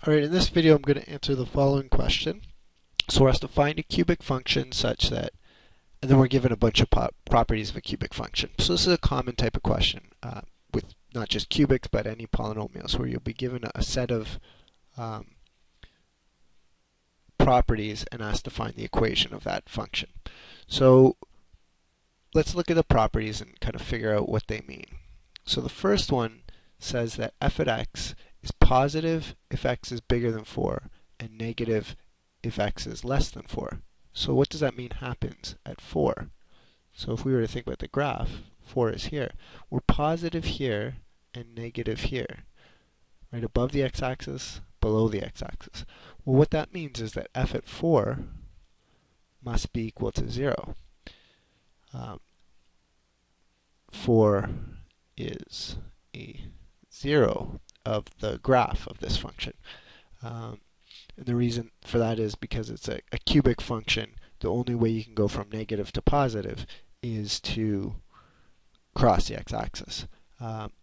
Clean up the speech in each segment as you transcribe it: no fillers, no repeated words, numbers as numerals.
Alright, in this video I'm going to answer the following question. So we're asked to find a cubic function such that, and then we're given a bunch of properties of a cubic function. So this is a common type of question with not just cubics but any polynomials, where you'll be given a set of properties and asked to find the equation of that function. So let's look at the properties and kind of figure out what they mean. So the first one says that f at x is positive if x is bigger than 4 and negative if x is less than 4. So what does that mean happens at 4? So if we were to think about the graph, 4 is here. We're positive here and negative here, right above the x-axis, below the x-axis. Well, what that means is that f at 4 must be equal to 0. 4 is a 0 of the graph of this function. And the reason for that is because it's a cubic function. The only way you can go from negative to positive is to cross the x-axis.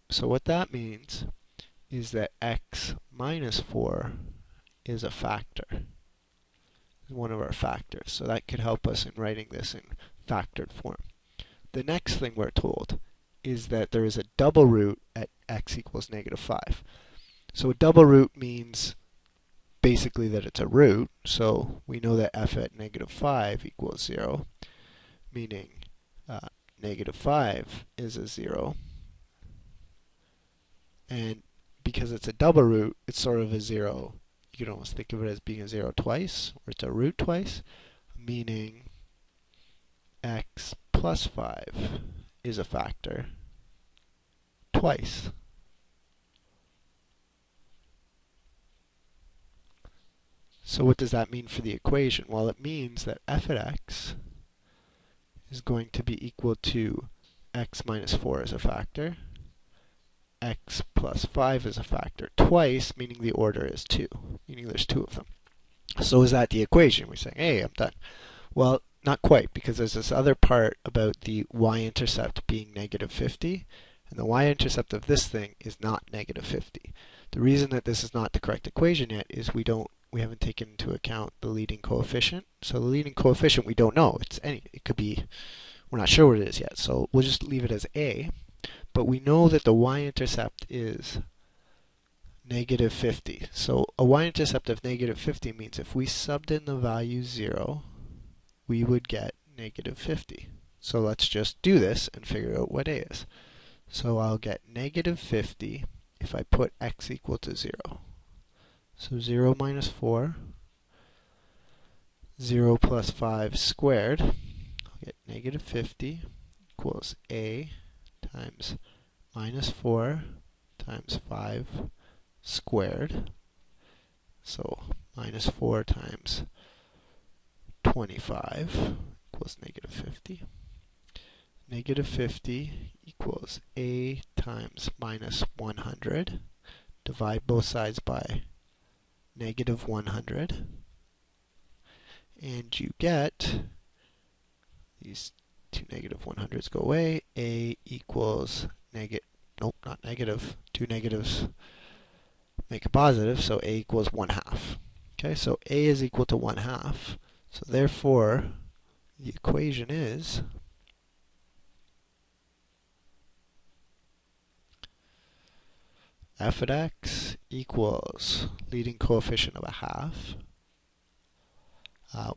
So what that means is that x minus 4 is a factor, one of our factors. So that could help us in writing this in factored form. The next thing we're told is that there is a double root at x equals negative 5. So a double root means basically that it's a root. So we know that f at negative 5 equals 0, meaning negative 5 is a 0. And because it's a double root, it's sort of a 0. You can almost think of it as being a 0 twice, or it's a root twice, meaning x plus 5 is a factor twice. So what does that mean for the equation? Well, it means that f at x is going to be equal to x minus 4 as a factor, x plus 5 is a factor twice, meaning the order is 2, meaning there's 2 of them. So is that the equation? We're saying, hey, I'm done. Well, not quite, because there's this other part about the y-intercept being negative 50, and the y-intercept of this thing is not negative 50. The reason that this is not the correct equation yet is we haven't taken into account the leading coefficient. So the leading coefficient we don't know. It could be, we're not sure what it is yet, so we'll just leave it as a. But we know that the y-intercept is negative 50. So a y-intercept of negative 50 means if we subbed in the value 0, we would get negative 50. So let's just do this and figure out what a is. So I'll get negative 50 if I put x equal to 0. So 0 minus 4, 0 plus 5 squared, I'll get negative 50 equals a times minus 4 times 5 squared. So minus 4 times 25 equals negative 50. Negative 50 equals a times minus 100. Divide both sides by negative 100. And you get, these two negative 100s go away, a equals not negative, two negatives make a positive, so a equals 1/2. Okay, so a is equal to 1/2. So therefore, the equation is f at x equals leading coefficient of 1/2.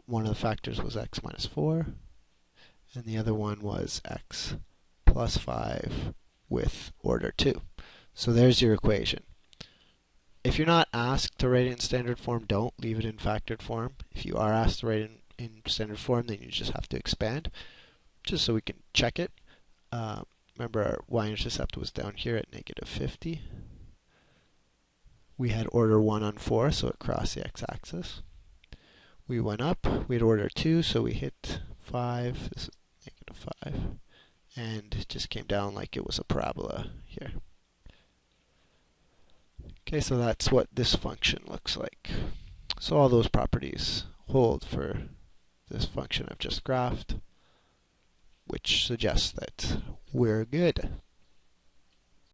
One of the factors was x minus 4, and the other one was x plus 5 with order 2. So there's your equation. If you're not asked to write it in standard form, don't leave it in factored form. If you are asked to write it in standard form, then you just have to expand, just so we can check it. Remember, our y-intercept was down here at negative 50. We had order 1 on 4, so it crossed the x-axis. We went up, we had order 2, so we hit 5, this is negative 5, and it just came down like it was a parabola here. Okay, so that's what this function looks like. So all those properties hold for this function I've just graphed, which suggests that we're good.